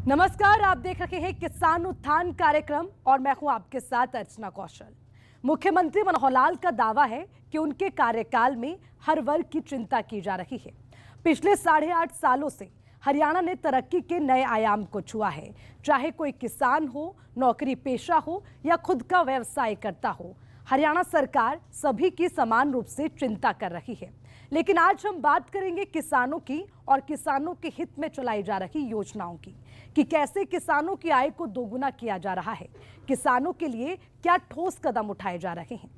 नमस्कार, आप देख रहे हैं किसान उत्थान कार्यक्रम और मैं हूं आपके साथ अर्चना कौशल। मुख्यमंत्री मनोहर लाल का दावा है कि उनके कार्यकाल में हर वर्ग की चिंता की जा रही है। पिछले 8.5 सालों से हरियाणा ने तरक्की के नए आयाम को छुआ है। चाहे कोई किसान हो, नौकरी पेशा हो या खुद का व्यवसाय करता हो, हरियाणा सरकार सभी की समान रूप से चिंता कर रही है। लेकिन आज हम बात करेंगे किसानों की और किसानों के हित में चलाई जा रही योजनाओं की, कि कैसे किसानों की आय को दोगुना किया जा रहा है, किसानों के लिए क्या ठोस कदम उठाए जा रहे हैं।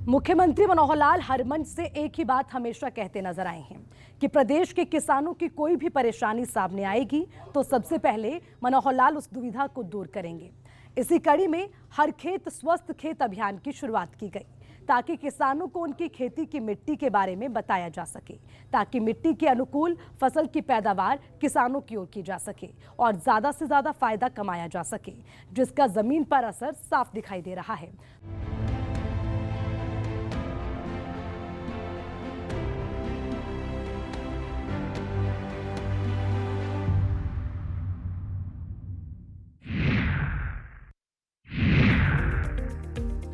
मुख्यमंत्री मनोहर लाल हर मंच से एक ही बात हमेशा कहते नजर आए हैं कि प्रदेश के किसानों की कोई भी परेशानी सामने आएगी तो सबसे पहले मनोहर लाल उस दुविधा को दूर करेंगे। इसी कड़ी में हर खेत स्वस्थ खेत अभियान की शुरुआत की गई, ताकि किसानों को उनकी खेती की मिट्टी के बारे में बताया जा सके, ताकि मिट्टी के अनुकूल फसल की पैदावार किसानों की ओर की जा सके और ज्यादा से ज्यादा फायदा कमाया जा सके, जिसका जमीन पर असर साफ दिखाई दे रहा है।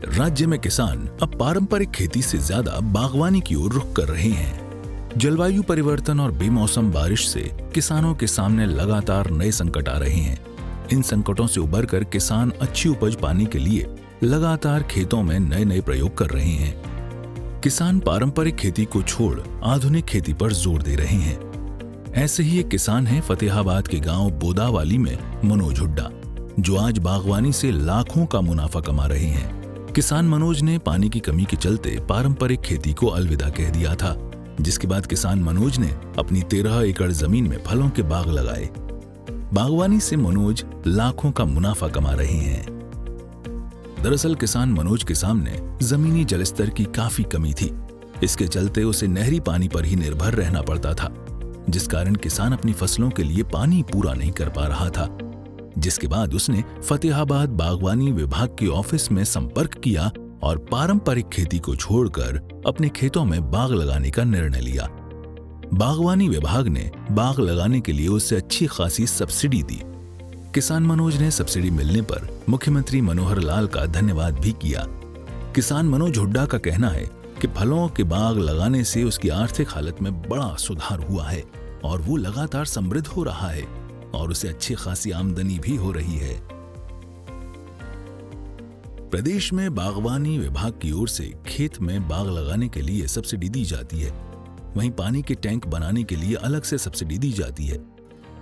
राज्य में किसान अब पारंपरिक खेती से ज्यादा बागवानी की ओर रुख कर रहे हैं। जलवायु परिवर्तन और बेमौसम बारिश से किसानों के सामने लगातार नए संकट आ रहे हैं। इन संकटों से उबरकर किसान अच्छी उपज पाने के लिए लगातार खेतों में नए नए प्रयोग कर रहे हैं। किसान पारंपरिक खेती को छोड़ आधुनिक खेती पर जोर दे रहे हैं। ऐसे ही एक किसान हैं फतेहाबाद के गांव बोदावाली में मनोज हुड्डा, जो आज बागवानी से लाखों का मुनाफा कमा रहे हैं। किसान मनोज ने पानी की कमी के चलते पारंपरिक खेती को अलविदा कह दिया था, जिसके बाद किसान मनोज ने अपनी 13 एकड़ जमीन में फलों के बाग लगाए। बागवानी से मनोज लाखों का मुनाफा कमा रहे हैं। दरअसल किसान मनोज के सामने जमीनी जलस्तर की काफी कमी थी। इसके चलते उसे नहरी पानी पर ही निर्भर रहना पड़ता था, जिस कारण किसान अपनी फसलों के लिए पानी पूरा नहीं कर पा रहा था। जिसके बाद उसने फतेहाबाद बागवानी विभाग के ऑफिस में संपर्क किया और पारंपरिक खेती को छोड़कर अपने खेतों में बाग लगाने का निर्णय लिया। बागवानी विभाग ने बाग लगाने के लिए उसे अच्छी खासी सब्सिडी दी। किसान मनोज ने सब्सिडी मिलने पर मुख्यमंत्री मनोहर लाल का धन्यवाद भी किया। किसान मनोज हुड्डा का कहना है कि फलों के बाग लगाने से उसकी आर्थिक हालत में बड़ा सुधार हुआ है और वो लगातार समृद्ध हो रहा है और उसे अच्छी खासी आमदनी भी हो रही है। प्रदेश में बागवानी विभाग की ओर से खेत में बाग लगाने के लिए सब्सिडी दी जाती है। वहीं पानी के टैंक बनाने के लिए अलग से सब्सिडी दी जाती है।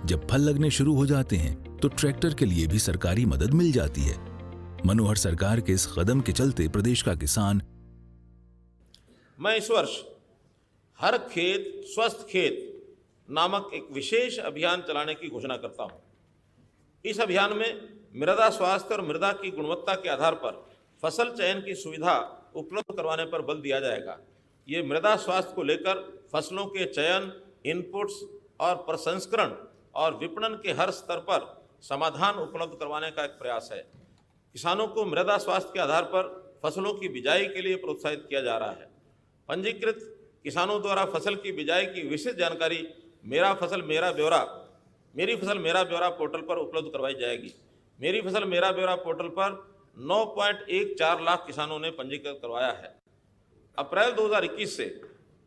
जब फल लगने शुरू हो जाते हैं तो ट्रैक्टर के लिए भी सरकारी मदद मिल जाती है। मनोहर सरकार के इस कदम के चलते प्रदेश का किसान मैं इस वर्ष हर खेत स्वस्थ खेत नामक एक विशेष अभियान चलाने की घोषणा करता हूं। इस अभियान में मृदा स्वास्थ्य और मृदा की गुणवत्ता के आधार पर फसल चयन की सुविधा उपलब्ध करवाने पर बल दिया जाएगा। ये मृदा स्वास्थ्य को लेकर फसलों के चयन, इनपुट्स और प्रसंस्करण और विपणन के हर स्तर पर समाधान उपलब्ध करवाने का एक प्रयास है। किसानों को मृदा स्वास्थ्य के आधार पर फसलों की बिजाई के लिए प्रोत्साहित किया जा रहा है। पंजीकृत किसानों द्वारा फसल की बिजाई की विशेष जानकारी मेरी फसल मेरा ब्यौरा पोर्टल पर उपलब्ध करवाई जाएगी। मेरी फसल मेरा ब्यौरा पोर्टल पर 9.14 लाख किसानों ने पंजीकृत करवाया है। अप्रैल 2021 से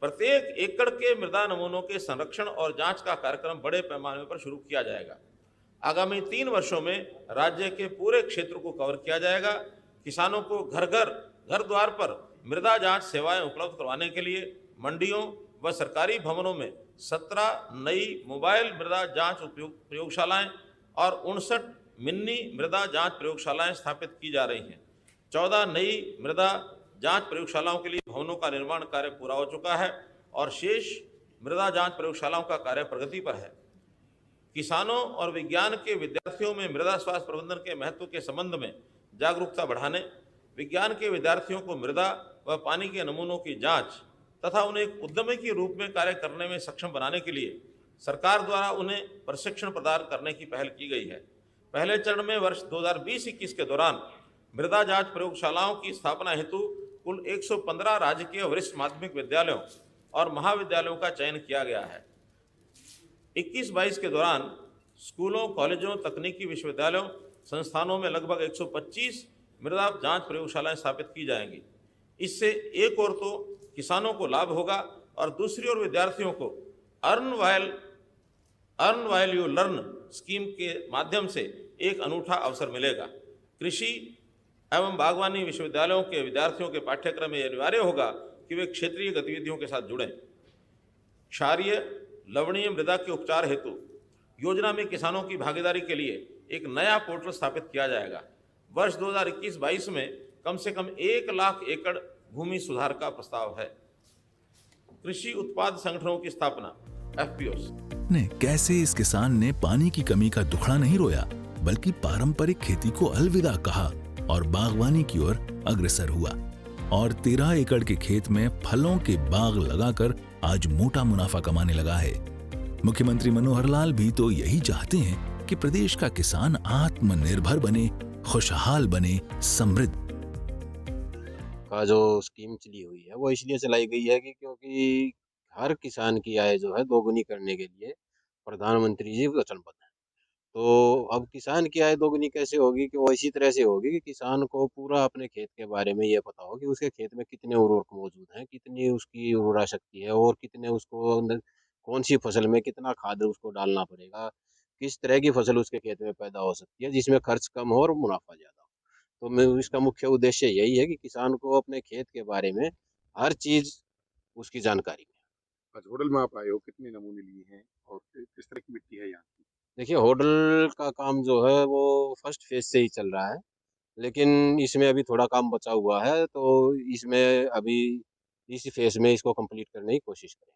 प्रत्येक एकड़ के मृदा नमूनों के संरक्षण और जांच का कार्यक्रम बड़े पैमाने पर शुरू किया जाएगा। आगामी 3 वर्षों में राज्य के पूरे क्षेत्र को कवर किया जाएगा। किसानों को घर द्वार पर मृदा जांच सेवाएं उपलब्ध करवाने के लिए मंडियों व सरकारी भवनों में 17 नई मोबाइल मृदा जांच प्रयोगशालाएं और 59 मिनी मृदा जांच प्रयोगशालाएं स्थापित की जा रही हैं। 14 नई मृदा जांच प्रयोगशालाओं के लिए भवनों का निर्माण कार्य पूरा हो चुका है और शेष मृदा जांच प्रयोगशालाओं का कार्य प्रगति पर है। किसानों और विज्ञान के विद्यार्थियों में मृदा स्वास्थ्य प्रबंधन के महत्व के संबंध में जागरूकता बढ़ाने, विज्ञान के विद्यार्थियों को मृदा व पानी के नमूनों की जांच तथा उन्हें एक उद्यमी के रूप में कार्य करने में सक्षम बनाने के लिए सरकार द्वारा उन्हें प्रशिक्षण प्रदान करने की पहल की गई है। पहले चरण में वर्ष 2020-21 के दौरान मृदा जांच प्रयोगशालाओं की स्थापना हेतु कुल 115 राजकीय वरिष्ठ माध्यमिक विद्यालयों और महाविद्यालयों का चयन किया गया है। 21-22 के दौरान स्कूलों, कॉलेजों, तकनीकी विश्वविद्यालयों, संस्थानों में लगभग 125 मृदा जांच प्रयोगशालाएं स्थापित की जाएंगी। इससे एक ओर तो किसानों को लाभ होगा और दूसरी ओर विद्यार्थियों को earn while you learn scheme के माध्यम से एक अनूठा अवसर मिलेगा। कृषि एवं बागवानी विश्वविद्यालयों के विद्यार्थियों के पाठ्यक्रम में अनिवार्य होगा कि वे क्षेत्रीय गतिविधियों के साथ जुड़ें। क्षारीय लवणीय मृदा के उपचार हेतु योजना में किसानों की भागीदारी के लिए एक नया पोर्टल स्थापित किया जाएगा। वर्ष 2021-22 में कम से कम 1 लाख एकड़ भूमि सुधार का प्रस्ताव है। कृषि उत्पाद संगठनों की स्थापना FPOs ने कैसे इस किसान ने पानी की कमी का दुखड़ा नहीं रोया, बल्कि पारंपरिक खेती को अलविदा कहा और बागवानी की ओर अग्रसर हुआ और 13 एकड़ के खेत में फलों के बाग लगाकर आज मोटा मुनाफा कमाने लगा है। मुख्यमंत्री मनोहर लाल भी तो यही चाहते हैं कि प्रदेश का किसान आत्मनिर्भर बने, खुशहाल बने, समृद्ध। का जो स्कीम चली हुई है वो इसलिए चलाई गई है कि क्योंकि हर किसान की आय जो है दोगुनी करने के लिए प्रधानमंत्री जी वचनबद्ध हैं। तो अब किसान की आय दोगुनी कैसे होगी कि वो इसी तरह से होगी कि किसान को पूरा अपने खेत के बारे में ये पता हो कि उसके खेत में कितने उर्वरक मौजूद हैं, कितनी उसकी उर्वरा शक्ति है और कितने उसको कौन सी फसल में कितना खाद उसको डालना पड़ेगा, किस तरह की फसल उसके खेत में पैदा हो सकती है जिसमें खर्च कम हो और मुनाफा ज़्यादा हो। तो मैं इसका मुख्य उद्देश्य यही है कि किसान को अपने खेत के बारे में हर चीज़ उसकी जानकारी में। आज होटल में आप आए हो, कितने नमूने लिए हैं और किस तरह की मिट्टी है यहाँ की? देखिए, होटल का काम जो है वो फर्स्ट फेज से ही चल रहा है, लेकिन इसमें अभी थोड़ा काम बचा हुआ है, तो इसमें अभी इस फेज में इसको कंप्लीट करने की कोशिश करें।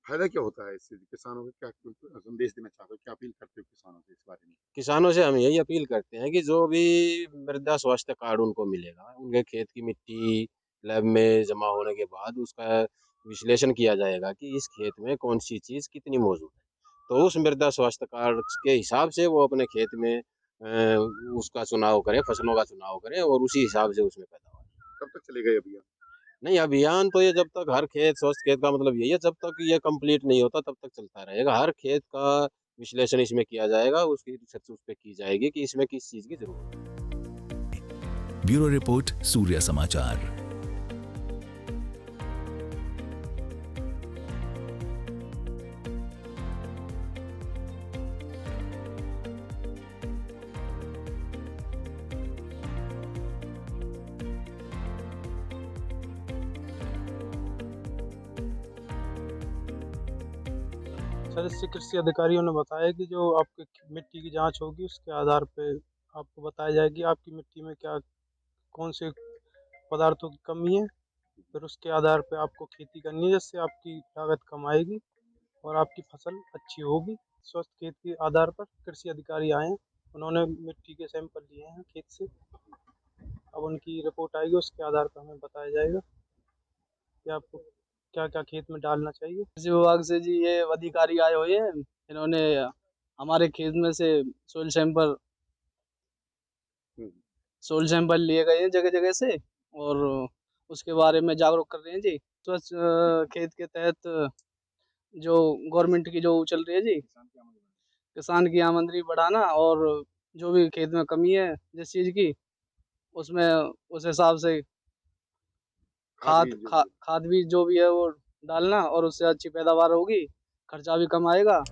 फायदा क्या होता है इससे? किसानों को क्या संदेश देना चाहते हो, क्या अपील करते हो किसानों से इस बारे में? किसानों से हम यही अपील करते हैं कि जो भी मृदा स्वास्थ्य कार्ड उनको मिलेगा, उनके खेत की मिट्टी लैब में जमा होने के बाद उसका विश्लेषण किया जाएगा कि इस खेत में कौन सी चीज़ कितनी मौजूद है। तो उस मृदा स्वास्थ्य कार्ड के हिसाब से वो अपने खेत में उसका चुनाव करें, फसलों का चुनाव करें और उसी हिसाब से उसमें पैदावार। कब तक चलेगा ये अभियान? नहीं, अभियान तो ये जब तक हर खेत स्वस्थ खेत का मतलब यही है, जब तक ये कंप्लीट नहीं होता तब तक चलता रहेगा। हर खेत का विश्लेषण इसमें किया जाएगा, उसकी रिसर्च उस पे की जाएगी कि इसमें किस चीज़ की ज़रूरत है। ब्यूरो रिपोर्ट, सूर्य समाचार। सर, इससे कृषि अधिकारियों ने बताया कि जो आपकी मिट्टी की जांच होगी उसके आधार पे आपको बताया जाएगा कि आपकी मिट्टी में क्या कौन से पदार्थों की कमी है। फिर उसके आधार पे आपको खेती करनी है, जिससे आपकी लागत कम आएगी और आपकी फसल अच्छी होगी। स्वस्थ खेत के आधार पर कृषि अधिकारी आए हैं, उन्होंने मिट्टी के सैंपल लिए हैं खेत से। अब उनकी रिपोर्ट आएगी, उसके आधार पर हमें बताया जाएगा कि आपको क्या क्या खेत में डालना चाहिए। कृषि विभाग से जी ये अधिकारी आए हुए हैं, इन्होंने हमारे खेत में से सोइल सैंपल लिए गए हैं जगह जगह से और उसके बारे में जागरूक कर रहे हैं जी। स्वच्छ खेत के तहत जो गवर्नमेंट की जो चल रही है जी, किसान की आमदनी बढ़ाना और जो भी खेत में कमी है जिस चीज़ की, उसमें उस हिसाब से खाद भी जो भी है वो डालना और उससे अच्छी पैदावार होगी, खर्चा भी कम आएगा।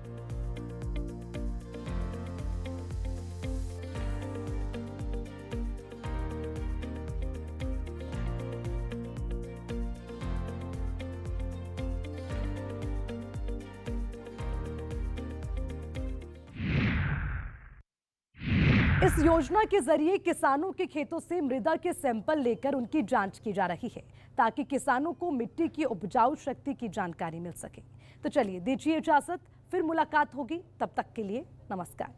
इस योजना के जरिए किसानों के खेतों से मृदा के सैंपल लेकर उनकी जांच की जा रही है, ताकि किसानों को मिट्टी की उपजाऊ शक्ति की जानकारी मिल सके। तो चलिए दीजिए इजाजत, फिर मुलाकात होगी, तब तक के लिए नमस्कार।